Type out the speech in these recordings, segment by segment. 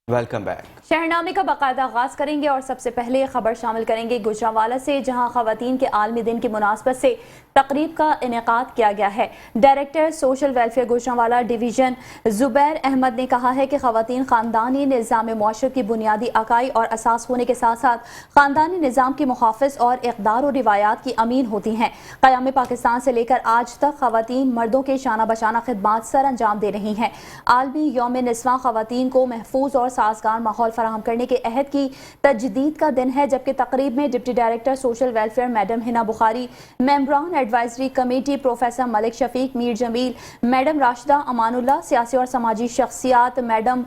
Welcome back. शहरनामे का बाकायदा आगाज करेंगे और सबसे पहले खबर शामिल करेंगे गुजरांवाला से, जहां खवातीन के आलमी दिन की मुनासबत से तकरीब का इनेकाद किया गया है। Director social welfare Gujranwala division Zubair Ahmed ने कहा है कि खवातीन खानदानी निज़ाम मुआशरत की बुनियादी अकाई और असास होने के साथ साथ खानदानी निज़ाम की मुहाफ़िज़ और इक़दार और रिवायात की अमीन होती हैं। क़याम पाकिस्तान से लेकर आज तक खवातीन मर्दों के शाना बशाना खिदमात सर अंजाम दे रही हैं। आलमी यौम निस्वां खवातीन को महफूज और साजगार माहौल फराहम करने के अहद की तजदीद का दिन है, जबकि तकरीब में deputy director social welfare madam Hina Bukhari, मेंबरान advisory committee professor Malik Shafiq, Mir Jamil, madam Rashida Amanullah, सियासी और समाजी शख्सियात मैडम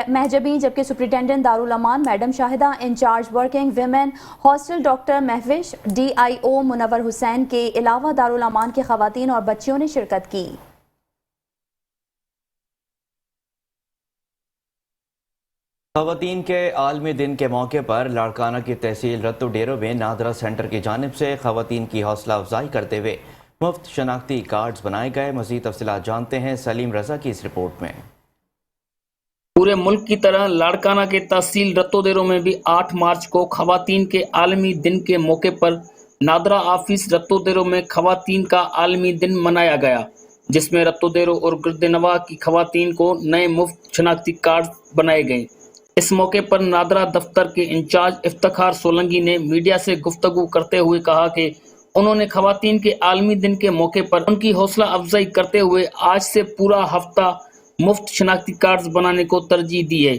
महजबीन, जबकि superintendent Darul Aman madam Shahida, in charge working women hostel doctor Mahvish, DIO Munawwar Hussain के अलावा दारुल अमान की खवातीन और बच्चियों ने शिरकत की। खवातीन के आलमी दिन के मौके पर लाड़काना की तहसील रत्तू डेरो में नादरा सेंटर की जानिब से खवातीन की हौसला अफजाई करते हुए मुफ्त शनाख्ती कार्ड्स बनाए गए। मज़ीद तफसीलात जानते हैं सलीम रजा की इस रिपोर्ट में। पूरे मुल्क की तरह लाड़काना के तहसील रत्तो डेरो में भी 8 मार्च को खवातीन के आलमी दिन के मौके पर नादरा ऑफिस रत्तो डेरो में खवातीन का आलमी दिन मनाया गया, जिसमें रत्तो डेरो और गिरदनवा की खवातीन को नए मुफ्त शनाख्ती कार्ड बनाए गए। इस मौके पर नादरा दफ्तर के इंचार्ज इफ्तिखार सोलंकी ने मीडिया से गुफ्तगू करते हुए कहा कि उन्होंने खवातीन के आलमी दिन के मौके पर उनकी हौसला अफजाई करते हुए आज से पूरा हफ्ता मुफ्त शनाख्ती कार्ड्स बनाने को तरजीह दी है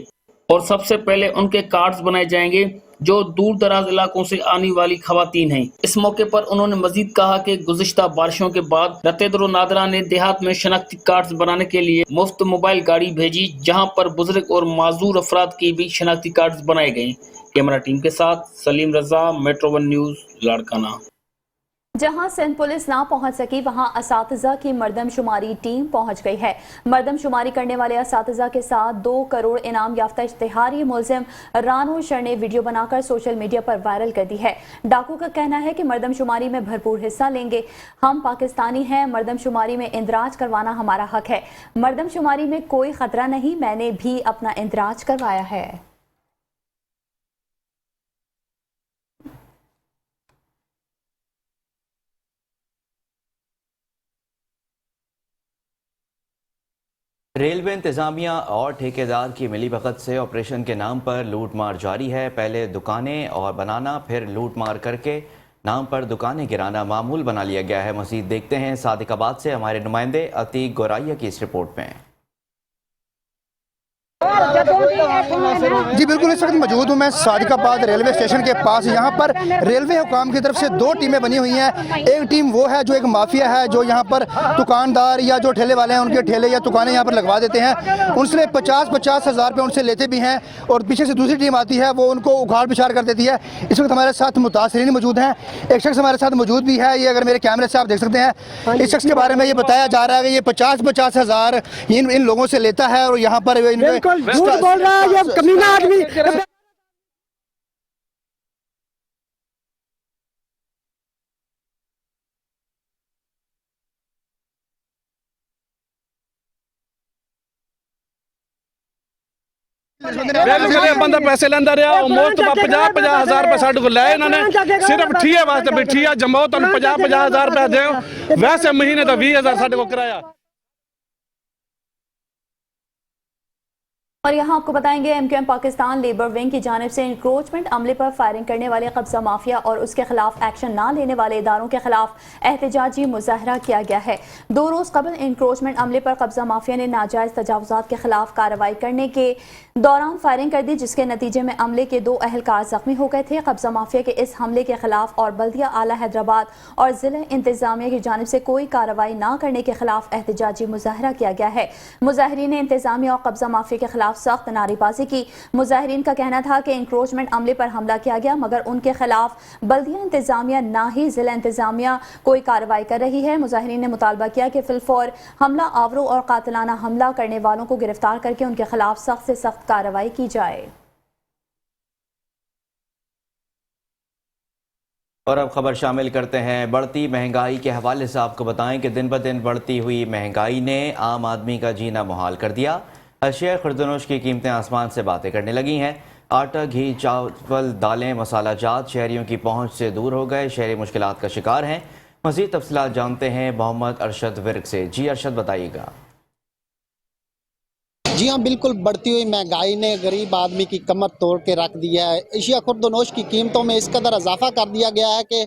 और सबसे पहले उनके कार्ड्स बनाए जाएंगे जो दूर दराज इलाकों से आने वाली खवातीन हैं। इस मौके पर उन्होंने मजीद कहा कि गुज़िश्ता बारिशों के बाद रत्तेदरो नादरा ने देहात में शनाख्ती कार्ड्स बनाने के लिए मुफ्त मोबाइल गाड़ी भेजी, जहां पर बुजुर्ग और माजूर अफराद की भी शनाख्ती कार्ड्स बनाए गए। कैमरा टीम के साथ सलीम रजा, मेट्रो 1 न्यूज़, लाड़काना। जहां सिंध पुलिस ना पहुंच सकी, वहां असातिज़ा की मरदमशुमारी टीम पहुंच गई है। मरदमशुमारी करने वाले असातिज़ा के साथ 2 करोड़ इनाम याफ्ता इश्तिहारी मुलजिम रानो शर ने वीडियो बनाकर सोशल मीडिया पर वायरल कर दी है। डाकू का कहना है कि मरदमशुमारी में भरपूर हिस्सा लेंगे, हम पाकिस्तानी हैं, मरदमशुमारी में इंदराज करवाना हमारा हक है, मरदमशुमारी में कोई खतरा नहीं, मैंने भी अपना इंदराज करवाया है। रेलवे इंतजामिया और ठेकेदार की मिलीभगत से ऑपरेशन के नाम पर लूट मार जारी है। पहले दुकानें और बनाना, फिर लूट मार करके नाम पर दुकानें गिराना मामूल बना लिया गया है। मज़ीद देखते हैं सादिकाबाद से हमारे नुमाइंदे अतीक गोराइया की इस रिपोर्ट में। जी बिल्कुल, इस वक्त मौजूद हूँ मैं सादिकाबाद रेलवे स्टेशन के पास। यहाँ पर रेलवे हुकाम की तरफ से 2 टीमें बनी हुई हैं। एक टीम वो है जो एक माफिया है, जो यहाँ पर दुकानदार या जो ठेले वाले हैं उनके ठेले या दुकानें यहाँ पर लगवा देते हैं, उनसे 50-50 हज़ार रुपये उनसे लेते भी हैं, और पीछे से दूसरी टीम आती है, वो उनको उखाड़ पिछाड़ कर देती है। इस वक्त हमारे साथ मुतासरीन मौजूद हैं, एक शख्स हमारे साथ मौजूद भी है। ये अगर मेरे कैमरे से आप देख सकते हैं, इस शख्स के बारे में ये बताया जा रहा है कि ये 50-50 हज़ार इन लोगों से लेता है और यहाँ पर झूठ बोल रहा है ये कमीना आदमी। बंदा पैसे लेंदा रहा, मुफ्त 50-50 हज़ार रुपये साढ़े को लाए इन्होंने, सिर्फ ठीए वास्ते भी ठीआ जमाओ तुम 50-50 हज़ार रुपये दो, वैसे महीने तो 20 हज़ार साढ़े को किराया। और यहाँ आपको बताएंगे MQM पाकिस्तान लेबर विंग की जानिब से इंक्रोचमेंट अमले पर फायरिंग करने वाले कब्जा माफिया और उसके खिलाफ एक्शन ना लेने वाले इदारों के खिलाफ एहतजाजी मुजाहरा किया गया है। 2 रोज कबल इंक्रोचमेंट अमले पर कब्जा माफिया ने नाजायज तजावुजात के खिलाफ कार्रवाई करने के दौरान फायरिंग कर दी, जिसके नतीजे में अमले के 2 अहलकार जख्मी हो गए थे। कब्जा माफिया के इस हमले के खिलाफ और बल्दिया आला हैदराबाद और जिला इंतजामिया की जानिब से कोई कार्रवाई ना करने के खिलाफ एहतजाजी मुजाहरा किया गया है। मुजाहरीन ने इंतजामिया और कब्जा माफिया के खिलाफ सख्त नारेबाजी की। मुजाहरीन का कहना था कि इंक्रोचमेंट अमले पर हमला किया गया, मगर उनके खिलाफ बल्दिया इंतजामिया ना ही जिला इंतजामिया कोई कार्रवाई कर रही है। मुजाहरीन ने मुतालबा किया कि फिलफौर हमला आवरों और कातिलाना हमला करने वालों को गिरफ्तार करके उनके खिलाफ सख्त से सख्त कार्रवाई की जाए। और अब खबर शामिल करते हैं बढ़ती महंगाई के हवाले से। आपको बताएं कि दिन ब दिन बढ़ती हुई महंगाई ने आम आदमी का जीना मुहाल कर दिया। اشیاء خوردنوش کی قیمتیں آسمان سے باتیں کرنے لگی ہیں۔ آٹا، گھی، چاول، دالیں، مسالہ جات شہریوں کی پہنچ سے دور ہو گئے، شہری مشکلات کا شکار ہیں۔ مزید تفصیلات جانتے ہیں محمد ارشد ورک سے۔ جی ارشد بتائیے گا۔ جی ہاں، بالکل بڑھتی ہوئی مہنگائی نے غریب آدمی کی کمر توڑ کے رکھ دیا ہے۔ اشیاء خوردنوش کی قیمتوں میں اس قدر اضافہ کر دیا گیا ہے کہ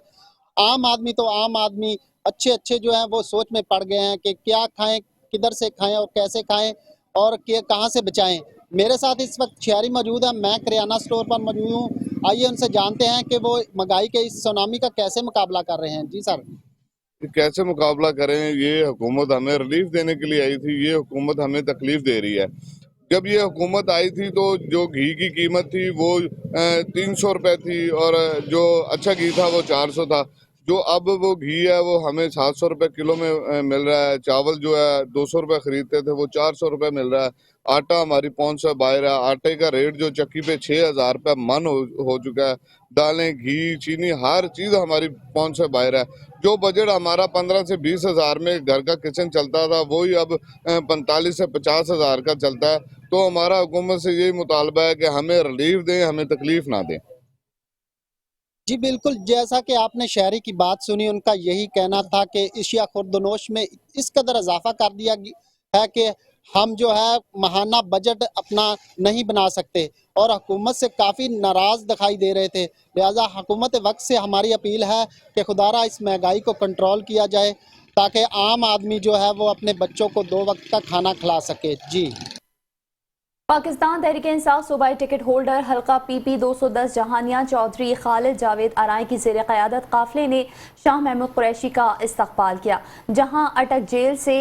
عام آدمی اچھے جو ہیں وہ سوچ میں پڑ گئے ہیں کہ کیا کھائیں، کدھر سے کھائیں اور کیسے کھائیں اور کہاں سے بچائیں۔ میرے ساتھ اس وقت شہری موجود ہیں، میں کریانہ سٹور پر موجود ہوں۔ آئیے ان سے جانتے ہیں کہ وہ مہنگائی کے اس سونامی کا کیسے مقابلہ کر رہے ہیں۔ جی سر، کیسے مقابلہ کریں؟ یہ حکومت ہمیں ریلیف دینے کے لیے آئی تھی، یہ حکومت ہمیں تکلیف دے رہی ہے۔ جب یہ حکومت آئی تھی تو جو گھی کی قیمت تھی وہ 300 روپے تھی اور جو اچھا گھی تھا وہ 400 تھا۔ جو اب وہ گھی ہے وہ ہمیں 700 روپے کلو میں مل رہا ہے۔ چاول جو ہے 200 روپے خریدتے تھے وہ 400 روپے مل رہا ہے۔ آٹا ہماری پہنچ سے باہر ہے، آٹے کا ریٹ جو چکی پہ 6000 روپے من ہو چکا ہے۔ دالیں، گھی، چینی، ہر چیز ہماری پہنچ سے باہر ہے۔ جو بجٹ ہمارا 15 سے 20 ہزار میں گھر کا کچن چلتا تھا وہی اب 45 سے 50 ہزار کا چلتا ہے۔ تو ہمارا حکومت سے یہی مطالبہ ہے کہ ہمیں ریلیف دیں، ہمیں تکلیف نہ دیں۔ جی بالکل، جیسا کہ آپ نے شہری کی بات سنی، ان کا یہی کہنا تھا کہ اشیاء خوردنوش میں اس قدر اضافہ کر دیا ہے کہ ہم جو ہے ماہانہ بجٹ اپنا نہیں بنا سکتے اور حکومت سے کافی ناراض دکھائی دے رہے تھے۔ لہٰذا حکومت وقت سے ہماری اپیل ہے کہ خدارا اس مہنگائی کو کنٹرول کیا جائے تاکہ عام آدمی جو ہے وہ اپنے بچوں کو 2 وقت کا کھانا کھلا سکے۔ جی، پاکستان تحریک انصاف صوبائی ٹکٹ ہولڈر حلقہ پی پی 210 جہانیہ چودھری خالد جاوید آرائی کی زیر قیادت قافلے نے شاہ محمود قریشی کا استقبال کیا، جہاں اٹک جیل سے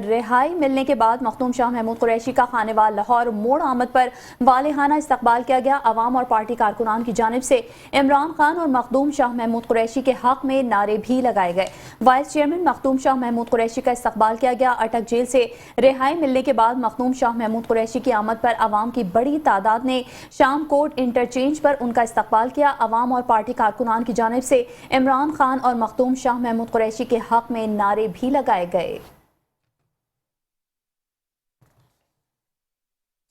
رہائی ملنے کے بعد مخدوم شاہ محمود قریشی کا خانے وال لاہور موڑ آمد پر والہانہ استقبال کیا گیا۔ عوام اور پارٹی کارکنان کی جانب سے عمران خان اور مخدوم شاہ محمود قریشی کے حق میں نعرے بھی لگائے گئے۔ وائس چیئرمین مخدوم شاہ محمود قریشی کا استقبال کیا گیا۔ اٹک جیل سے رہائی ملنے کے بعد مخدوم شاہ محمود قریشی کی آمد پر عوام کی بڑی تعداد نے شام کوٹ انٹرچینج پر ان کا استقبال کیا۔ عوام اور پارٹی کارکنان کی جانب سے عمران خان اور مخدوم شاہ محمود قریشی کے حق میں نعرے بھی لگائے گئے۔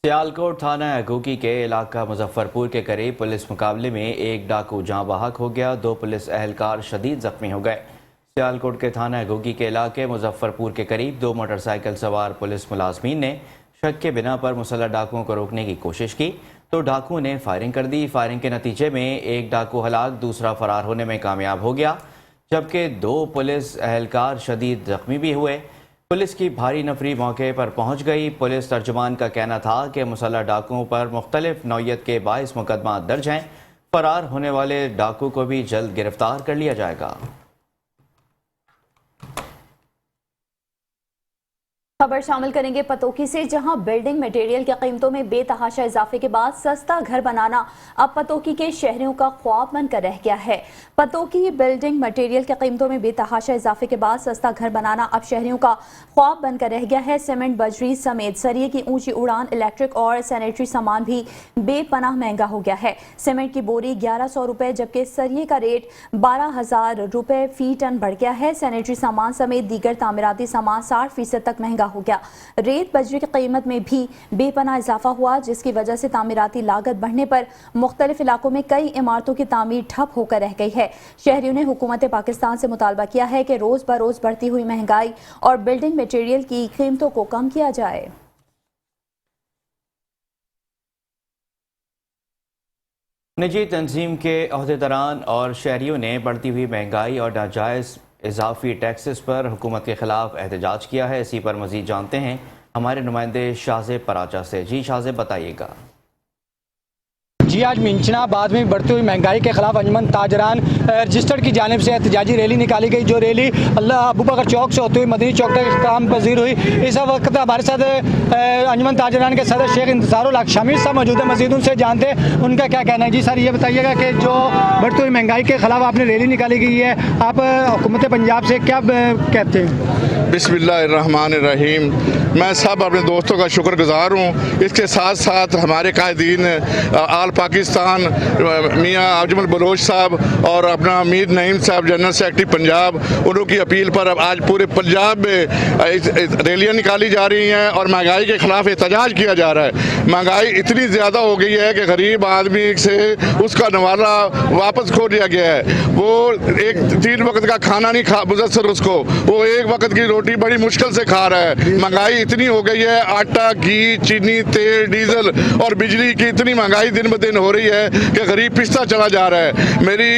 سیالکوٹ تھانہ اگوکی کے علاقہ مظفرپور کے قریب پولیس مقابلے میں ایک ڈاکو جاں بحق ہو گیا، 2 پولیس اہلکار شدید زخمی ہو گئے۔ سیالکوٹ کے تھانہ اگوکی کے علاقے مظفرپور کے قریب 2 موٹر سائیکل سوار پولیس ملازمین نے شک کے بنا پر مسلح ڈاکوؤں کو روکنے کی کوشش کی تو ڈاکو نے فائرنگ کر دی۔ فائرنگ کے نتیجے میں ایک ڈاکو ہلاک، دوسرا فرار ہونے میں کامیاب ہو گیا، جبکہ 2 پولیس اہلکار شدید زخمی بھی ہوئے۔ پولیس کی بھاری نفری موقع پر پہنچ گئی۔ پولیس ترجمان کا کہنا تھا کہ مسلح ڈاکوؤں پر مختلف نوعیت کے 22 مقدمات درج ہیں، فرار ہونے والے ڈاکو کو بھی جلد گرفتار کر لیا جائے گا۔ خبر شامل کریں گے پتوکی سے، جہاں بلڈنگ میٹیریل کی قیمتوں میں بے تحاشا اضافے کے بعد سستا گھر بنانا اب پتوکی کے شہریوں کا خواب بن کر رہ گیا ہے۔ پتوکی بلڈنگ میٹیریل کی قیمتوں میں بے تحاشا اضافے کے بعد سستا گھر بنانا اب شہریوں کا خواب بن کر رہ گیا ہے۔ سیمنٹ، بجری سمیت سریے کی اونچی اڑان، الیکٹرک اور سینیٹری سامان بھی بے پناہ مہنگا ہو گیا ہے۔ سیمنٹ کی بوری 1100 روپے جبکہ سریے کا ریٹ 12,000 روپے فی ٹن بڑھ گیا ہے۔ سینیٹری سامان سمیت دیگر تعمیراتی سامان 60% تک مہنگا ہو گیا۔ ریت بجری کی قیمت میں بھی بے پناہ اضافہ ہوا، جس کی وجہ سے تعمیراتی لاگت بڑھنے پر مختلف علاقوں میں کئی عمارتوں کی تعمیر ٹھپ ہو کر رہ گئی ہے۔ شہریوں نے حکومت پاکستان سے مطالبہ کیا ہے کہ روز بروز بڑھتی ہوئی مہنگائی اور بلڈنگ میٹیریل کی قیمتوں کو کم کیا جائے۔ نجی تنظیم کے عہدیداران اور شہریوں نے بڑھتی ہوئی مہنگائی اور ناجائز اضافی ٹیکسز پر حکومت کے خلاف احتجاج کیا ہے۔ اسی پر مزید جانتے ہیں ہمارے نمائندے شازیب پراچا سے۔ جی شازیب بتائیے گا۔ جی آج منچنا آباد میں بڑھتی ہوئی مہنگائی کے خلاف انجمن تاجران رجسٹرڈ کی جانب سے احتجاجی ریلی نکالی گئی، جو ریلی اللہ ابوبکر چوک سے ہوتے ہوئے مدنی چوک تک اختتام پذیر ہوئی۔ اس وقت ہمارے ساتھ انجمن تاجران کے صدر شیخ انتصار الحق شمیر صاحب موجود ہیں، مزید ان سے جانتے ہیں ان کا کیا کہنا ہے۔ جی سر یہ بتائیے گا کہ جو بڑھتی ہوئی مہنگائی کے خلاف آپ نے ریلی نکالی گئی ہے، آپ حکومت پنجاب سے کیا کہتے ہیں؟ बिस्मिल्लाहिर्रहमानिर्रहीम। मैं सब अपने दोस्तों का शुक्रगुजार हूँ। इसके साथ साथ हमारे कायदीन आल पाकिस्तान मियाँ अजमल बलोच साहब और अपना मीर नईम साहब जनरल सेक्रेटरी पंजाब, उनकी अपील पर अब आज पूरे पंजाब में रैलियाँ निकाली जा रही हैं और महंगाई के ख़िलाफ़ एहतजाज किया जा रहा है। महंगाई इतनी ज़्यादा हो गई है कि गरीब आदमी से उसका नवाला वापस खो दिया गया है। वो एक 3 वक्त का खाना नहीं खा मुयस्सर उसको, वो एक वक्त की रोटी बड़ी मुश्किल से खा रहा है। महंगाई इतनी हो गई है, आटा, घी, चीनी, तेल, डीजल और बिजली की इतनी महंगाई दिन ब दिन हो रही है कि गरीब पिसता चला जा रहा है। मेरी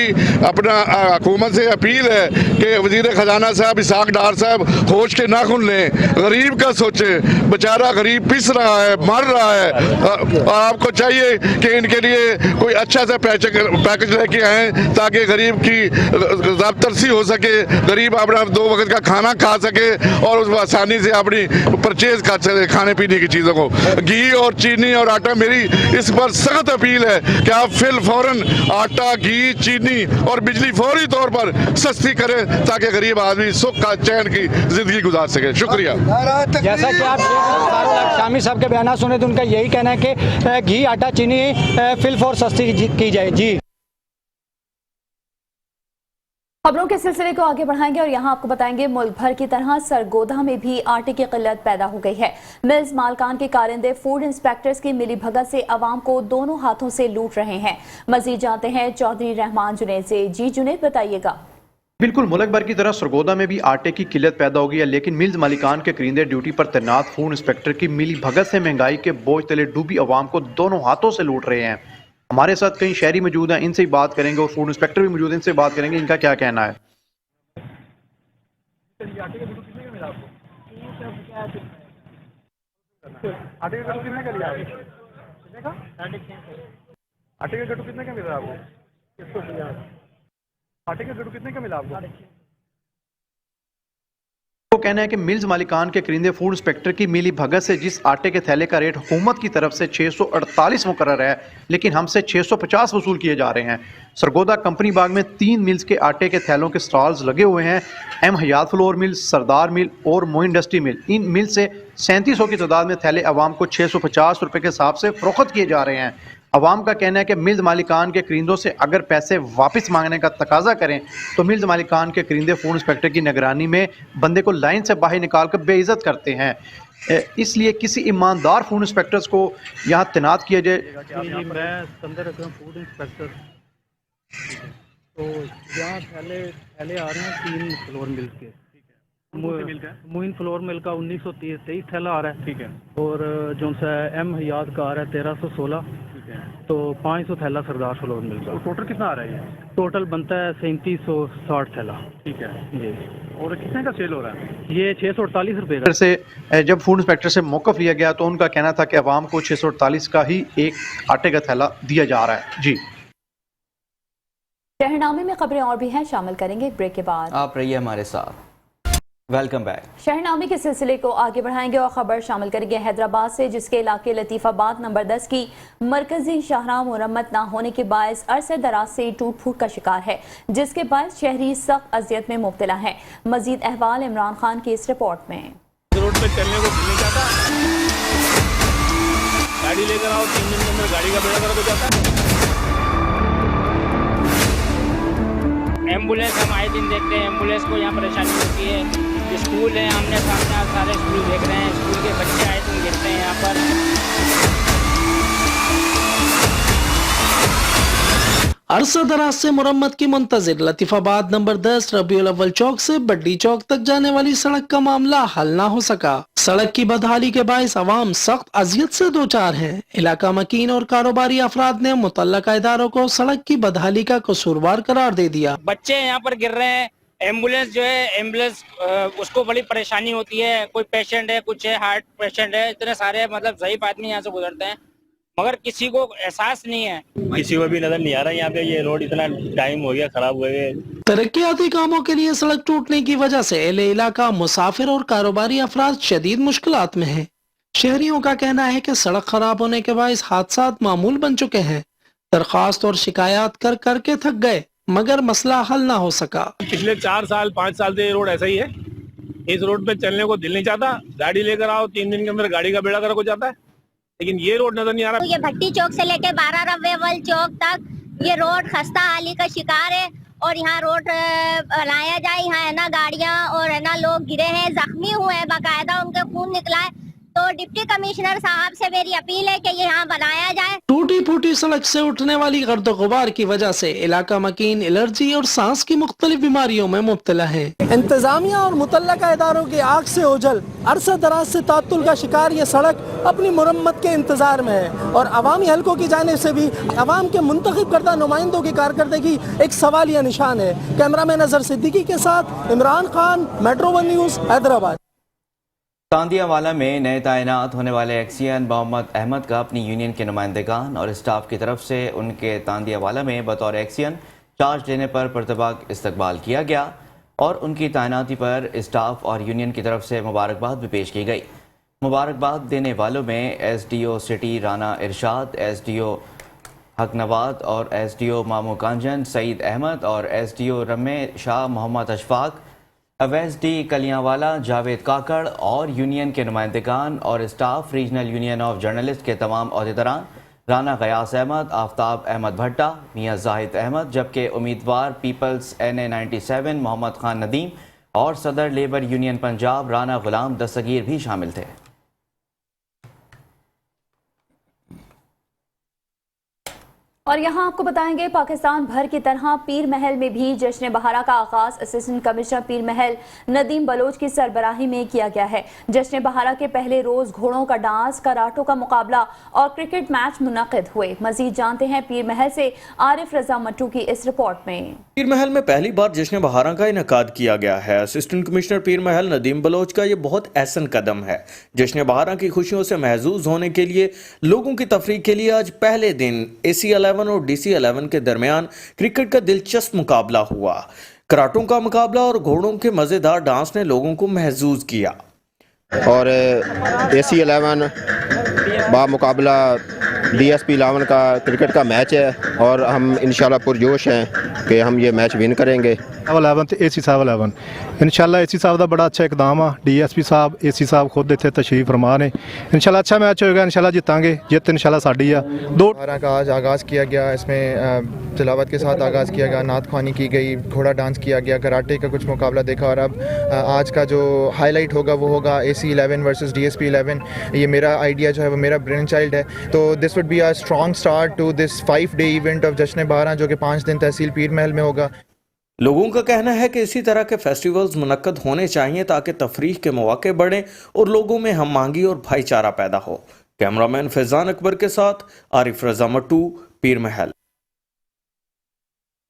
अपना हुकूमत से अपील है कि वज़ीर ख़जाना साहब इसहाक डार साहब होश के नाखुन लें, गरीब का सोचें। बेचारा गरीब पिस रहा है, मर रहा है और आपको चाहिए कि इनके लिए कोई अच्छा सा पैकेज लेके आएँ ताकि गरीब की ज़ाब्तरसी हो सके, गरीब अपना 2 वक्त का खाना खा सके और उस आसानी से अपनी परचेज कर सके खाने पीने की चीज़ों को। घी और चीनी और आटा, मेरी इस पर सख्त अपील है कि आप फौरन आटा, घी, चीनी और बिजली फौरी तौर पर सस्ती करें ताकि गरीब आदमी सुख का चैन की ज़िंदगी गुजार सके। शुक्रिया। जैसा कि आप शामी साहब के बयान सुने तो उनका यही कहना है कि घी, आटा, चीनी फिलफौर सस्ती की जाए। जी, खबरों के सिलसिले को आगे बढ़ाएंगे और यहाँ आपको बताएंगे मुल्क भर की तरह सरगोधा में भी आटे की किल्लत पैदा हो गई है। मिल्स मालकान के कारिंदे फूड इंस्पेक्टर्स की मिली भगत से अवाम को दोनों हाथों से लूट रहे हैं। मजीद जानते हैं चौधरी रहमान जुनैद से। जी जुनैद, बताइएगा। बिल्कुल, मुल्क भर की तरह सरगोधा में भी आटे की किल्लत पैदा हो गई है, लेकिन मिल्स मालिकान के करिंदे ड्यूटी पर तैनात फूड इंस्पेक्टर की मिली भगत से महंगाई के बोझ तले डूबी अवाम को दोनों हाथों से लूट रहे हैं। हमारे साथ कई शहरी मौजूद हैं, इनसे ही बात करेंगे और फूड इंस्पेक्टर भी मौजूद हैं, इनसे बात करेंगे इनका क्या कहना है। आटे का कितने का मिला आपको? आटे का गट्टू कितने का लिया आपने? कितने का? 650। आटे का गट्टू कितने का मिल रहा है आपको? 150। आटे का गट्टू कितने का मिला आपको? वो कहना है कि मिल्स मालिकान के करिंदे फूड इंस्पेक्टर की मिली भगत से जिस आटे के थैले का रेट हुकूमत की तरफ से 648 मुकर्रर है, लेकिन हमसे 650 वसूल किए जा रहे हैं। सरगोधा कंपनी बाग में 3 मिल्स के आटे के थैलों के स्टॉल्स लगे हुए हैं। एम हयात फ्लोर मिल, सरदार मिल और मोइन इंडस्ट्री मिल, इन मिल से 3700 की तादाद में थैले अवाम को 650 रुपये के हिसाब से फरोख्त किए जा रहे हैं। अवाम का कहना है कि मिल्स मालिकान के करिंदों से अगर पैसे वापस मांगने का तकाजा करें तो मिल्स मालिकान के करिंदे फूड इंस्पेक्टर की निगरानी में बंदे को लाइन से बाहर निकाल कर बेइज्जत करते हैं। इसलिए किसी ईमानदार फूड इंस्पेक्टर्स को यहाँ तैनात किया जाए। जी, मैं संदर अकरम फूड इंस्पेक्टर। तो यहाँ थैले आ रहे हैं 3 फ्लोर मिल के। मोइन फ्लोर मिल का 1923 थैला आ रहा है। ठीक है। और जो सा एम हयात का आ रहा है 1316। ठीक है। तो 500 थैला सरदार फ्लोर मिल का। टोटल कितना आ रहा है ये? टोटल बनता है 3760 थैला। ठीक है जी। और कितने का सेल हो रहा है ये? 648 रुपये का। से जब फूड इंस्पेक्टर से मौक़िफ़ लिया गया तो उनका कहना था कि अवाम को 648 का ही एक आटे का थैला दिया जा रहा है। जी, शहरनामे में खबरें और भी हैं, शामिल करेंगे एक ब्रेक के बाद। आप रहिए हमारे साथ। Welcome back. शहरनामे के सिलसिले को आगे बढ़ाएंगे और खबर शामिल करेंगे हैदराबाद से, जिसके इलाके लतीफ़ाबाद नंबर 10 की मरकजी शाहराह मुरम्मत न होने के बायस अरसे दराज से टूट फूट का शिकार है, जिसके बायस शहरी सख्त अजियत में मुब्तला है। मजीद अहवाल इमरान खान की इस रिपोर्ट में। रोड पे चलने को मिल जाता, गाड़ी लेकर आओ 3 दिन के अंदर गाड़ी का बेड़ा गर्क हो जाता है। एम्बुलेंस हम आए दिन देखते हैं, एम्बुलेंस को यहाँ परेशानी होती है। स्कूल है, हमने सामने सारे स्कूल देख रहे हैं, स्कूल के बच्चे आए दिन गिरते हैं यहाँ पर। अरसा दराज से मुरम्मत की मुंतजिर लतीफाबाद नंबर 10 रबीउल अव्वल चौक से बड्डी चौक तक जाने वाली सड़क का मामला हल ना हो सका। सड़क की बदहाली के बायस अवाम सख्त अजियत से दो चार है। इलाका मकीन और कारोबारी अफराद ने मुतल्लका इदारों को सड़क की बदहाली का कसूरवार करार दे दिया। बच्चे यहाँ पर गिर रहे हैं, एम्बुलेंस जो है एम्बुलेंस उसको बड़ी परेशानी होती है। कोई पेशेंट है, कुछ है हार्ट पेशेंट है, इतने सारे मतलब ज़ईफ आदमी यहाँ से गुजरते हैं, मगर किसी को एहसास नहीं है, किसी को भी नजर नहीं आ रहा यहाँ पे। ये रोड इतना टाइम हो गया खराब हुए। तरक्याती कामों के लिए सड़क टूटने की वजह से अहले इलाका, मुसाफिर और कारोबारी अफराद शदीद मुश्किलात में हैं। शहरियों का कहना है कि सड़क खराब होने के बायस हादसात मामूल बन चुके हैं। दरख्वास्त और शिकायत कर करके थक गए, मगर मसला हल ना हो सका। पिछले 4 साल 5 साल से रोड ऐसा ही है, इस रोड पे चलने को दिल नहीं चाहता, गाड़ी लेकर आओ 3 दिन के अंदर गाड़ी का बेड़ा गर्क हो जाता है, लेकिन ये रोड नजर नहीं आ रहा। ये भट्टी चौक से लेके 12 रवेवल चौक तक ये रोड खस्ता हाली का शिकार है और यहाँ रोड बनाया जाए। यहाँ है ना गाड़ियाँ और है ना लोग गिरे हैं, जख्मी हुए हैं, बाकायदा उनके खून निकला है। तो डिप्टी कमिश्नर साहब से मेरी अपील है कि ये यहाँ बनाया जाए। टूटी फूटी सड़क से उठने वाली गर्दो गुबार की वजह से इलाका मकीन एलर्जी और सांस की मुख्तलिफ बीमारियों में मुब्तला है। इंतजामिया और मुतल्लका इदारों की आग से ओझल अरसा दराज से तात्तुल का शिकार ये सड़क अपनी मुरम्मत के इंतजार में है और अवामी हलकों की जानिब से भी अवाम के मुंतखब करदा नुमाइंदों की कारकर्दगी एक सवालिया निशान है। कैमरामैन अजहर सिद्दीकी के साथ Imran Khan, metro one news, Hyderabad. Tandianwala में नए तैनात होने वाले एक्सियन मोहम्मद अहमद का अपनी यूनियन के नुमाइंदगान और स्टाफ की तरफ से उनके तांदियावाला में बतौर एक्सियन चार्ज लेने पर पुरतबाक इस्तकबाल किया गया और उनकी तैनाती पर स्टाफ और यूनियन की तरफ से मुबारकबाद भी पेश की गई। मुबारकबाद देने वालों में SDO सिटी राना इरशाद, SDO हकनवाद और SDO मामू कांजन सईद अहमद और SDO रमे शाह मोहम्मद अशफाक, अवैस डी कलियांवाला, जावेद काकड़ और यूनियन के नुमाइंदगान और staff, regional union of journalist के तमाम अहदेदारान, राना गयास अहमद, आफ्ताब अहमद भट्टा, मियाँ जाहिद अहमद, जबकि उम्मीदवार पीपल्स NA 97 मोहम्मद खान नदीम और सदर लेबर यूनियन पंजाब राना गुलाम दस्तगीर भी शामिल थे। और यहाँ आपको बताएंगे पाकिस्तान भर की तरह पीर महल में भी जश्न बहारा का आगाज असिस्टेंट कमिश्नर पीर महल नदीम बलोच की सरबराही में किया गया है। जश्न बहारा के पहले रोज घोड़ों का डांस, कराटों का मुकाबला और क्रिकेट मैच मुनक्किद हुए। मजीद जानते हैं पीर महल से आरिफ रजा मट्टू की इस रिपोर्ट में। पीर महल में पहली बार जश्न बहारा का इनेकाद किया गया है। असिस्टेंट कमिश्नर पीर महल नदीम बलोच का ये बहुत अहसन कदम है। जश्न बहारा की खुशियों से महजूज होने के लिए लोगों की तफरीक के लिए आज पहले दिन AC11 और DC11 के दरमियान क्रिकेट का दिलचस्प मुकाबला हुआ। कराटों का मुकाबला और घोड़ों के मजेदार डांस ने लोगों को महजूज किया। और AC11 बा मुकाबला DSP11 का क्रिकेट का मैच है और हम इंशाल्लाह पुरजोश हैं कि हम ये मैच विन करेंगे। 11 ਤੇ AC ਸਾਹਿਬ 11 इंशाल्लाह AC ਸਾਹਿਬ ਦਾ बड़ा अच्छा इकदाम आ। DSP ਸਾਹਿਬ AC ਸਾਹਿਬ खुद इत्थे तशरीफ फरमा ने। इंशाल्लाह अच्छा मैच होएगा, इंशाल्लाह जीतांगे। जित इंशाल्लाह साडी आ। 12 का आज आगाज़ किया गया, इसमें तिलावत के साथ आगाज़ किया गया, नात ख्वानी की गई, घोड़ा डांस किया गया, कराटे का कुछ मुकाबला देखा और अब आज का जो हाईलाइट होगा वो होगा AC11 वर्सेस DSP11। ये मेरा आइडिया जो है वो मेरा ब्रेन चाइल्ड है, तो this would be a strong start to this 5-day event of Jashn Bahara जो कि 5 दिन तहसील पीर महल में होगा। लोगों का कहना है कि इसी तरह के फेस्टिवल्स मुनक्कद होने चाहिए ताकि तफरीह के मौके बढ़ें और लोगों में हम मांगी और भाईचारा पैदा हो। कैमरामैन फैजान अकबर के साथ आरिफ रजा मट्टू, पीर महल।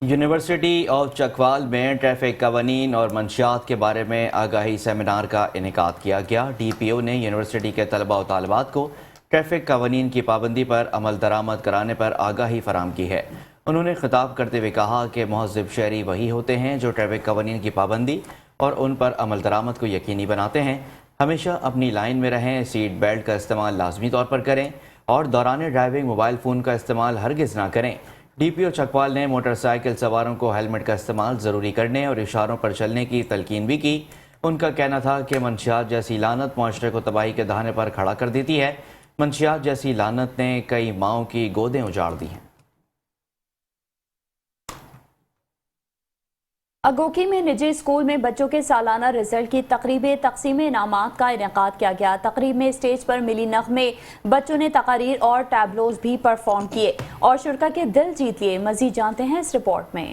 यूनिवर्सिटी ऑफ चकवाल में ट्रैफिक कवानीन और मंशियात के बारे में आगाही सेमिनार का इनेकाद किया गया। DPO ने यूनिवर्सिटी के तलबा और तालिबात को ट्रैफिक कवानीन की पाबंदी पर अमल दरामद कराने पर आगाही फराम की है। उन्होंने खिताब करते हुए कहा कि महज़्ज़ब शहरी वही होते हैं जो ट्रैफिक कवानीन की पाबंदी और उन पर अमल दरामद को यकीनी बनाते हैं। हमेशा अपनी लाइन में रहें, सीट बेल्ट का इस्तेमाल लाजमी तौर पर करें और दौरान ड्राइविंग मोबाइल फ़ोन का इस्तेमाल हरगिज़ ना करें। DPO चकवाल ने मोटरसाइकिल सवारों को हेलमेट का इस्तेमाल ज़रूरी करने और इशारों पर चलने की तलकीन भी की। उनका कहना था कि मंशियात जैसी लानत मुआशरे को तबाही के दहाने पर खड़ा कर देती है। मंशियात जैसी लानत ने कई माओं की गोदें उजाड़ दी हैं। अगोकी में निजी स्कूल में बच्चों के सालाना रिजल्ट की तकरीब तकसीम इनामात का इनेकाद किया गया। तकरीब में स्टेज पर मिली नगमे, बच्चों ने तकारीर और टैबलोज भी परफॉर्म किए और शुरा के दिल जीत लिए। मजीद जानते हैं इस रिपोर्ट में।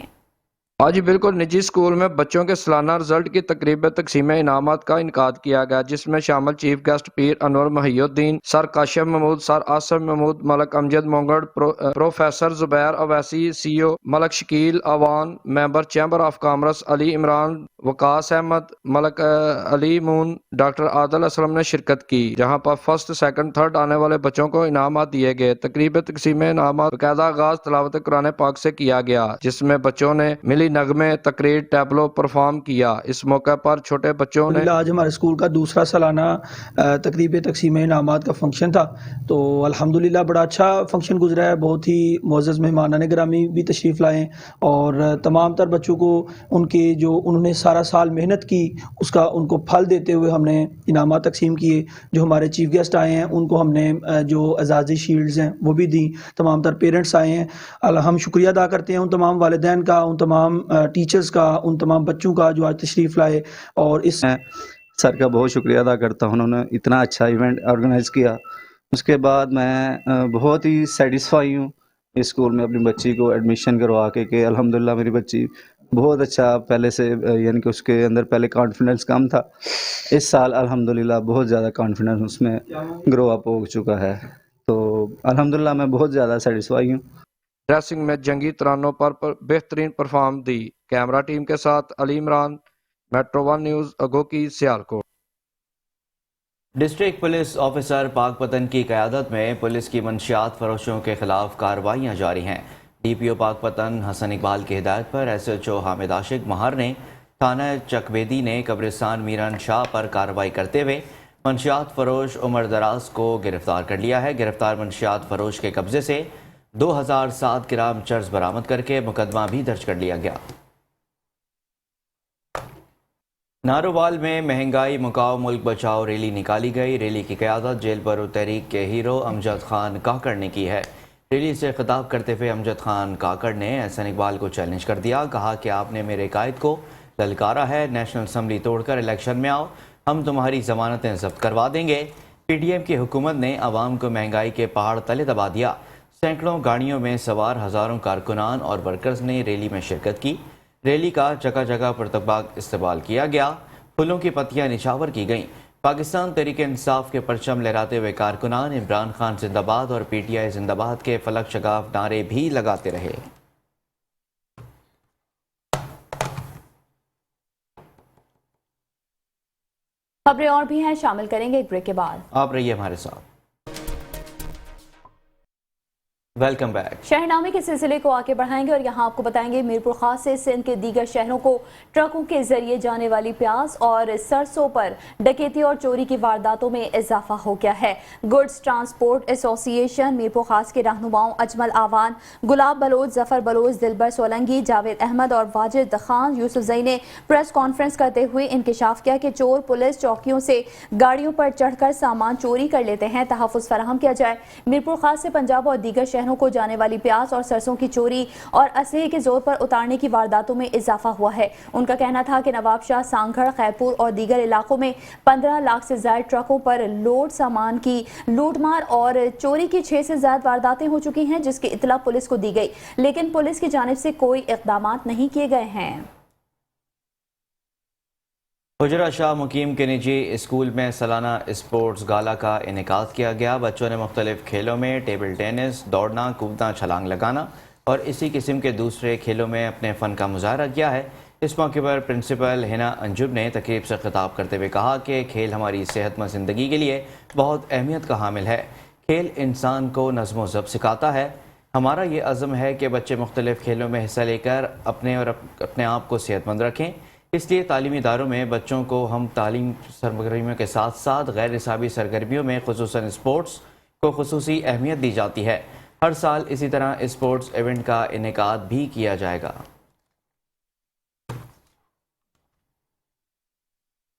आज बिल्कुल निजी स्कूल में बच्चों के सालाना रिजल्ट की तकरीब तकसीम इनामात का इनकाद किया गया, जिसमें शामिल chief guest Pir Anwar Mohiuddin, sir Kashif Mahmood, sir Asif Mahmood, Malik Amjad Mongad, professor Zubair Owaisi, CEO Malik Shakeel Awan, member chamber of commerce Ali Imran, Waqas Ahmad, Malik Ali Moon, doctor Adil Aslam ने शिरकत की, जहां पर फर्स्ट, सेकंड, थर्ड आने वाले बच्चों को इनामात दिए गए। तकरीब तकसीम इनामात बाकायदा आगाज तिलावत कुरान पाक से किया गया, जिसमें बच्चों ने मिली नगमे तकरीर टैबलो परफॉर्म किया। इस मौके पर छोटे बच्चों ने आज हमारे स्कूल का दूसरा सालाना तकरीब तकसीम इनामात का फंक्शन था, तो अल्हम्दुलिल्लाह बड़ा अच्छा फंक्शन गुजरा है। बहुत ही मोअज़्ज़ज़ मेहमानान गिरामी भी तशरीफ़ लाए और तमाम तर बच्चों को उनके जो उन्होंने सारा साल मेहनत की उसका उनको फल देते हुए हमने इनामात तकसीम किए। जो हमारे चीफ गेस्ट आए हैं उनको हमने जो एजाज़ी शील्ड्स हैं वो भी दी। तमाम तर पेरेंट्स आए हैं, हम शुक्रिया अदा करते हैं उन तमाम वालिदैन का, उन तमाम टीचर्स का, उन तमाम बच्चों का जो आज तशरीफ़ लाए। और इस सर का बहुत शुक्रिया अदा करता हूँ, उन्होंने इतना अच्छा इवेंट ऑर्गेनाइज़ किया। उसके बाद मैं बहुत ही सेटिस्फाई हूँ इस स्कूल में अपनी बच्ची को एडमिशन करवा के अल्हम्दुलिल्लाह मेरी बच्ची बहुत अच्छा पहले से, यानी कि उसके अंदर पहले कॉन्फिडेंस कम था, इस साल अल्हम्दुलिल्लाह बहुत ज़्यादा कॉन्फिडेंस उसमें ग्रो अप हो चुका है। तो अल्हम्दुलिल्लाह मैं बहुत ज़्यादा सेटिस्फाई हूँ। ड्रेसिंग में जंगी तरानों पर बेहतरीन परफॉर्म दी। कैमरा टीम के साथ Ali Imran, metro 1 news, Agoki, Sialkot. District police officer Pakpattan की क़यादत में पुलिस की मंशियात फरोशों के खिलाफ कार्रवाइयाँ जारी हैं। DPO पाकपतन हसन इकबाल की हिदायत पर SHO हामिद आशिक महार ने थाना चकवेदी ने कब्रिस्तान मीरान शाह पर कार्रवाई करते हुए मंशियात फरोश उमर दराज को गिरफ्तार कर लिया है। गिरफ्तार मंशियात फरोश के कब्जे से 2007 ग्राम चर्स बरामद करके मुकदमा भी दर्ज कर लिया गया। नारोवाल में महंगाई मुकाओ मुल्क बचाओ रैली निकाली गई। रैली की क़यादत जेल बरो तहरीक के हीरो अमजद खान काकड़ ने की है। रैली से खिताब करते हुए अमजद खान काकड़ ने हसन इकबाल को चैलेंज कर दिया। कहा कि आपने मेरे कायद को ललकारा है, नेशनल असम्बली तोड़कर इलेक्शन में आओ, हम तुम्हारी जमानतें जब्त करवा देंगे। PDM की हुकूमत ने आवाम को महंगाई के पहाड़ तले दबा दिया। सैकड़ों गाड़ियों में सवार हज़ारों कारकुनान और वर्कर्स ने रैली में शिरकत की। रैली का जगह जगह पुरतबाक इस्तेमाल किया गया, फूलों की पत्तियां निछावर की गईं। पाकिस्तान तहरीक इंसाफ के परचम लहराते हुए कारकुनान इमरान खान जिंदाबाद और PTI जिंदाबाद के फलक शगाफ नारे भी लगाते रहे। खबरें और भी हैं, शामिल करेंगे एक ब्रेक के बाद। आप रहिए हमारे साथ। Welcome back. शहरनामे के सिलसिले को आगे बढ़ाएंगे और यहाँ आपको बताएंगे मीरपुर खास से सिंध के दीगर शहरों को ट्रकों के जरिए जाने वाली प्याज और सरसों पर डकैती और चोरी की वारदातों में इजाफा हो गया है। गुड्स ट्रांसपोर्ट एसोसिएशन मीरपुर खास के रहनुमाओं अजमल आवान, गुलाब बलोच, जफर बलोच, दिलबर सोलंगी, जावेद अहमद और वाजिद खान यूसुफजई ने प्रेस कॉन्फ्रेंस करते हुए इंकशाफ किया कि चोर पुलिस चौकियों से गाड़ियों पर चढ़कर सामान चोरी कर लेते हैं, तहफ़्फ़ुज़ फराहम किया जाए। मीरपुर खास से पंजाब और दीगर शहरों को जाने वाली प्याज और सरसों की चोरी और असलहे के जोर पर उतारने की वारदातों में इजाफा हुआ है। उनका कहना था कि नवाबशाह, सांगढ़, खैरपुर और दीगर इलाकों में 15 लाख से ज्यादा ट्रकों पर लोड सामान की लूटमार और चोरी की 6 से ज्यादा वारदातें हो चुकी हैं, जिसकी इतला पुलिस को दी गई, लेकिन पुलिस की जानिब से कोई इक़दाम नहीं किए गए हैं। हुजरा शाह मुकीम के निजी स्कूल में सालाना स्पोर्ट्स गाला का इनेकाद किया गया। बच्चों ने मुख्तलिफ खेलों में टेबल टेनिस, दौड़ना, कूदना, छलांग लगाना और इसी किस्म के दूसरे खेलों में अपने फ़न का मुजाहरा किया है। इस मौके पर प्रिंसिपल हिना अंजुम ने तकरीब से खिताब करते हुए कहा कि खेल हमारी सेहतमंद ज़िंदगी के लिए बहुत अहमियत का हामिल है। खेल इंसान को नज़्म व ज़ब्त सिखाता है। हमारा ये अज़म है कि बच्चे मुख्तलिफ खेलों में हिस्सा लेकर अपने आप को सेहतमंद रखें। इसलिए तालीमी इदारों में बच्चों को हम तालीम सरगर्मियों के साथ साथ गैर निसाबी सरगर्मियों में खुसूसन स्पोर्ट्स को खुसूसी अहमियत दी जाती है। हर साल इसी तरह स्पोर्ट्स इवेंट का इनेकाद भी किया जाएगा।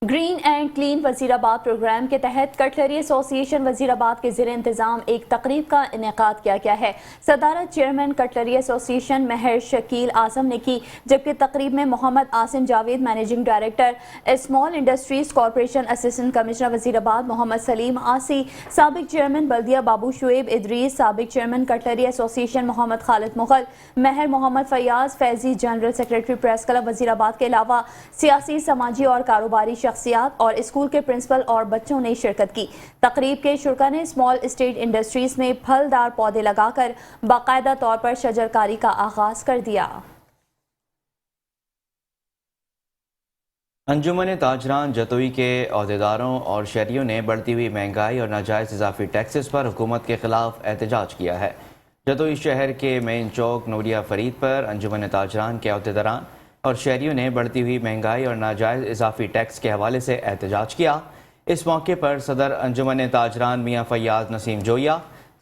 Green and clean Wazirabad programme के तहत कटलरी एसोसिएशन वजीराबाद के ज़ेरे इंतज़ाम एक तकरीब का इनेकाद किया गया है। सदारत chairman cutlery association Mehar Shakeel Azam ने की, जबकि तकरीब में Mohammad Asim Javed managing director small industries corporation, assistant commissioner Wazirabad Mohammad Saleem Aasi, साबिक चेयरमैन बल्दिया बाबू शुएब इदरीस, साबिक chairman cutlery association Mohammad Khalid Mughal, Mehar Mohammad Fayyaz Faizi, general secretary press club Wazirabad के अलावा सियासी, समाजी और कारोबारी शख्सियात और स्कूल के प्रिंसिपल और बच्चों ने शिरकत की। तकरीब के शुरका ने स्मॉल स्टेट इंडस्ट्रीज में फलदार पौधे लगाकर बाकायदा तौर पर शजरकारी का आगाज कर दिया। अंजुमन ताजरान जतोई के अहदेदारों और शहरियों ने बढ़ती हुई महंगाई और नाजायज़ इजाफी टैक्सेस पर हुकूमत के खिलाफ एहतजाज किया है। जतोई शहर के मेन चौक नूरिया फरीद पर अंजुमन ताजरान के अहदेदारान اور شہریوں نے بڑھتی ہوئی مہنگائی اور ناجائز اضافی ٹیکس کے حوالے سے احتجاج کیا۔ اس موقع پر صدر انجمن تاجران میاں فیاض نسیم جویا،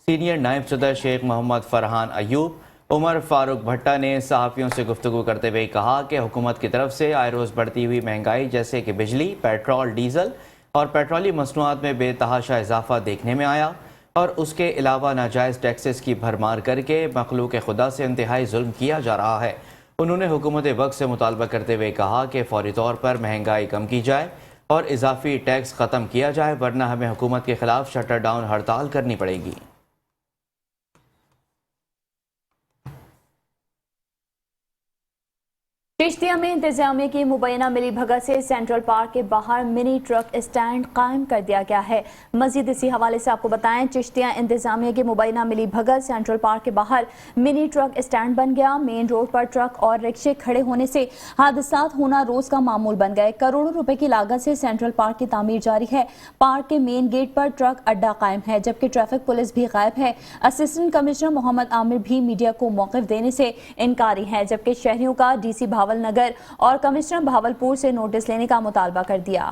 سینئر نائب صدر شیخ محمد فرحان ایوب، عمر فاروق بھٹا نے صحافیوں سے گفتگو کرتے ہوئے کہا کہ حکومت کی طرف سے آئے روز بڑھتی ہوئی مہنگائی جیسے کہ بجلی، پیٹرول، ڈیزل اور پیٹرولی مصنوعات میں بے تحاشا اضافہ دیکھنے میں آیا اور اس کے علاوہ ناجائز ٹیکسز کی بھرمار کر کے مخلوق خدا سے انتہائی ظلم کیا جا رہا ہے۔ انہوں نے حکومت وقت سے مطالبہ کرتے ہوئے کہا کہ فوری طور پر مہنگائی کم کی جائے اور اضافی ٹیکس ختم کیا جائے، ورنہ ہمیں حکومت کے خلاف شٹر ڈاؤن ہڑتال کرنی پڑے گی۔ چشتیہ میں انتظامیہ کی مبینہ ملی بھگت سے سینٹرل پارک کے باہر منی ٹرک اسٹینڈ قائم کر دیا گیا ہے۔ مزید اسی حوالے سے آپ کو بتائیں، چشتیہ انتظامیہ کی مبینہ ملی بھگت سینٹرل پارک کے باہر منی ٹرک اسٹینڈ بن گیا۔ مین روڈ پر ٹرک اور رکشے کھڑے ہونے سے حادثات ہونا روز کا معمول بن گئے۔ کروڑوں روپے کی لاگت سے سینٹرل پارک کی تعمیر جاری ہے۔ پارک کے مین گیٹ پر ٹرک اڈا قائم ہے، جبکہ ٹریفک پولیس بھی غائب ہے۔ اسسٹنٹ کمشنر محمد عامر بھی میڈیا کو موقف دینے سے انکاری ہیں، جبکہ شہریوں کا ڈی سی بھاول نگر اور کمشنر بھاولپور سے نوٹس لینے کا مطالبہ کر دیا۔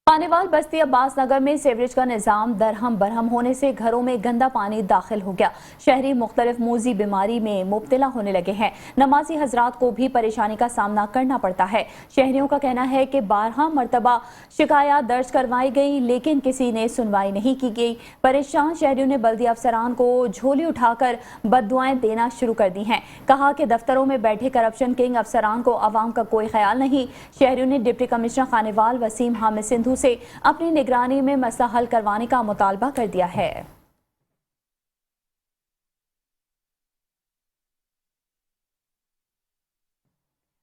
خانیوال بستی عباس نگر میں سیوریج کا نظام درہم برہم ہونے سے گھروں میں گندا پانی داخل ہو گیا۔ شہری مختلف موذی بیماری میں مبتلا ہونے لگے ہیں۔ نمازی حضرات کو بھی پریشانی کا سامنا کرنا پڑتا ہے۔ شہریوں کا کہنا ہے کہ 12 مرتبہ شکایات درج کروائی گئی لیکن کسی نے سنوائی نہیں کی گئی۔ پریشان شہریوں نے بلدیہ افسران کو جھولی اٹھا کر بددعائیں دینا شروع کر دی ہیں۔ کہا کہ دفتروں میں بیٹھے کرپشن کنگ افسران کو عوام کا کوئی خیال نہیں۔ شہریوں نے ڈپٹی کمشنر خانیوال وسیم حامد سندھو سے اپنی نگرانی میں مسئلہ حل کروانے کا مطالبہ کر دیا ہے۔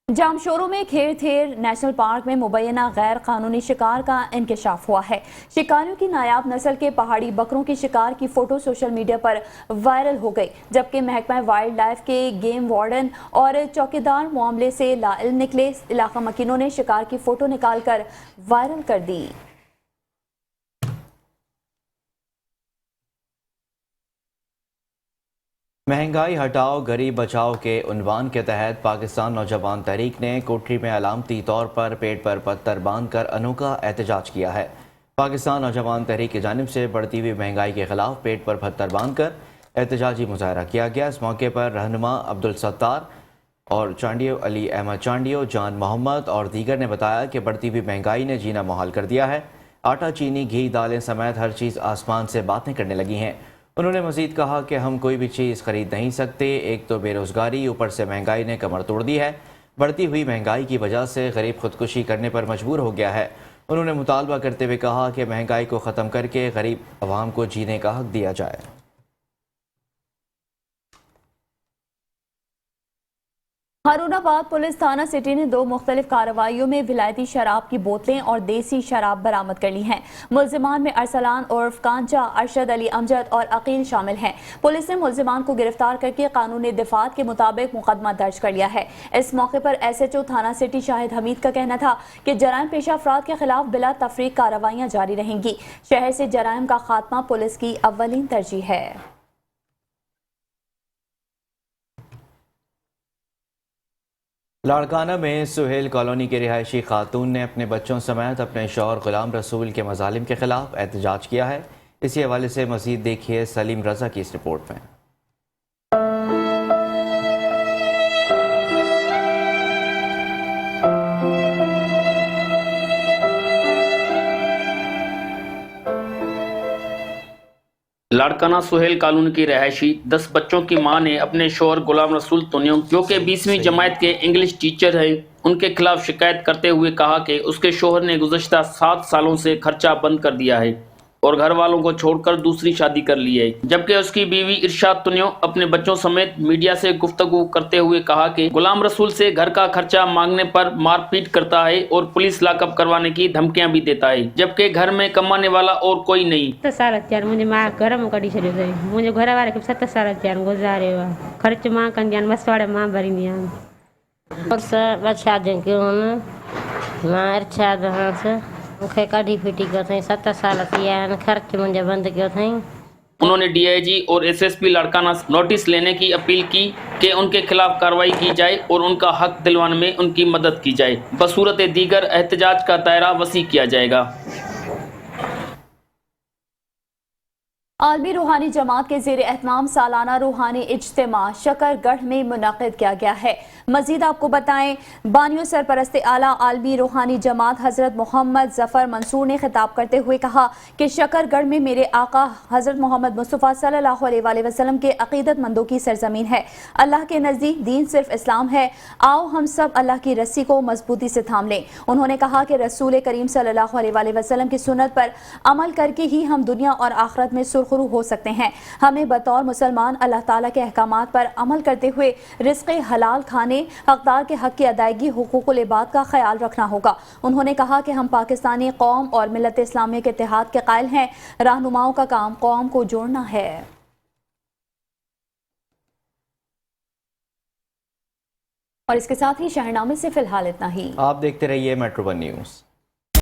جامشورو میں کھیر تھیر نیشنل پارک میں مبینہ غیر قانونی شکار کا انکشاف ہوا ہے۔ شکاریوں کی نایاب نسل کے پہاڑی بکروں کی شکار کی فوٹو سوشل میڈیا پر وائرل ہو گئی، جبکہ محکمہ وائلڈ لائف کے گیم وارڈن اور چوکیدار معاملے سے لاعلم نکلے۔ علاقہ مکینوں نے شکار کی فوٹو نکال کر وائرل کر دی۔ مہنگائی ہٹاؤ غریب بچاؤ کے عنوان کے تحت پاکستان نوجوان تحریک نے کوٹھی میں علامتی طور پر پیٹ پر پتھر باندھ کر انوکھا احتجاج کیا ہے۔ پاکستان نوجوان تحریک کی جانب سے بڑھتی ہوئی مہنگائی کے خلاف پیٹ پر پتھر باندھ کر احتجاجی مظاہرہ کیا گیا۔ اس موقع پر رہنما عبدالستار اور چانڈیو علی احمد چانڈیو، جان محمد اور دیگر نے بتایا کہ بڑھتی ہوئی مہنگائی نے جینا محال کر دیا ہے۔ آٹا، چینی، گھی، دالیں سمیت ہر چیز آسمان سے باتیں کرنے لگی ہیں۔ انہوں نے مزید کہا کہ ہم کوئی بھی چیز خرید نہیں سکتے، ایک تو بے روزگاری، اوپر سے مہنگائی نے کمر توڑ دی ہے۔ بڑھتی ہوئی مہنگائی کی وجہ سے غریب خودکشی کرنے پر مجبور ہو گیا ہے۔ انہوں نے مطالبہ کرتے ہوئے کہا کہ مہنگائی کو ختم کر کے غریب عوام کو جینے کا حق دیا جائے۔ ہارون آباد پولیس تھانہ سٹی نے 2 مختلف کارروائیوں میں ولایتی شراب کی بوتلیں اور دیسی شراب برآمد کر لی ہیں۔ ملزمان میں ارسلان عرف کانچا، ارشد علی امجد اور عقیل شامل ہیں۔ پولیس نے ملزمان کو گرفتار کر کے قانونی دفعات کے مطابق مقدمہ درج کر لیا ہے۔ اس موقع پر ایس ایچ او تھانہ سٹی شاہد حمید کا کہنا تھا کہ جرائم پیشہ افراد کے خلاف بلا تفریق کارروائیاں جاری رہیں گی۔ شہر سے جرائم کا خاتمہ پولیس کی اولین ترجیح ہے۔ لاڑکانہ میں سہیل کالونی کے رہائشی خاتون نے اپنے بچوں سمیت اپنے شوہر غلام رسول کے مظالم کے خلاف احتجاج کیا ہے۔ اسی حوالے سے مزید دیکھیے سلیم رضا کی اس رپورٹ میں۔ لاڑکانہ سہیل کالونی کی رہائشی 10 بچوں کی ماں نے اپنے شوہر غلام رسول تونیو جو کہ 20ویں جماعت کے انگلش ٹیچر ہیں ان کے خلاف شکایت کرتے ہوئے کہا کہ اس کے شوہر نے گزشتہ 7 سالوں سے خرچہ بند کر دیا ہے اور گھر والوں کو چھوڑ کر دوسری شادی کر لی ہے، جبکہ اس کی بیوی ارشاد تونیو اپنے بچوں سمیت میڈیا سے گفتگو کرتے ہوئے کہا کہ غلام رسول سے گھر کا خرچہ مانگنے پر مار پیٹ کرتا ہے اور پولیس لاک اپ کروانے کی دھمکیاں بھی دیتا ہے، جبکہ گھر میں کمانے والا اور کوئی نہیں۔ 7 سال تھیا مجھے ماں گھر میں کڈی چھڈیو تے مجھے گھر والے 7 سال تھیا گزارے خرچ ماں کندیاں مسواڑے ماں بھریندیاں بس شادی کیوں ماں ارشاد سے मूंखे कढी फिटी कयो अथई 7 साल थी विया आहिनि ख़र्च मुंहिंजा बंदि कयो अथई उन्होंने डीआईजी और एसएसपी लाड़काना से नोटिस लेने की अपील की कि उनके खिलाफ कार्रवाई की जाए और उनका हक दिलवाने में उनकी मदद की जाए। बसूरत दीगर एहतजाज का दायरा वसी किया जाएगा। आलमी रूहानी जमात के ज़ेर एहतमाम सालाना रूहानी इज्तिमा शकरगढ़ में मुनक़िद किया गया है। मज़ीद आपको बताएं, बानियों सरपरस्त आला आलमी रूहानी जमात हज़रत मोहम्मद ज़फ़र मंसूर ने खिताब करते हुए कहा कि शकरगढ़ में मेरे आका हज़रत मोहम्मद मुस्तफ़ा सल्लल्लाहु अलैहि वसल्लम के अक़ीदतमंदों की सरज़मीन है। अल्लाह के नज़दीक दीन सिर्फ इस्लाम है। आओ हम सब अल्लाह की रस्सी को मजबूती से थाम लें। उन्होंने कहा कि रसूल करीम सल्लल्लाहु अलैहि वसल्लम की सुन्नत पर अमल करके ही हम दुनिया और आखिरत में सुरखरू हो सकते हैं। हमें बतौर मुसलमान अल्लाह ताला के अहकामात पर अमल करते हुए रिज़्क़ हलाल खाने, हक़दार के हक़ की अदायगी, हुकूकुल इबाद का ख्याल रखना होगा। उन्होंने कहा कि हम पाकिस्तानी कौम और मिल्लत इस्लामिया के इत्तेहाद के कायल हैं। रहनुमाओं का काम कौम को जोड़ना है। और इसके साथ ही शहरनामे से फिलहाल इतना ही। आप देखते रहिए मेट्रो वन न्यूज़।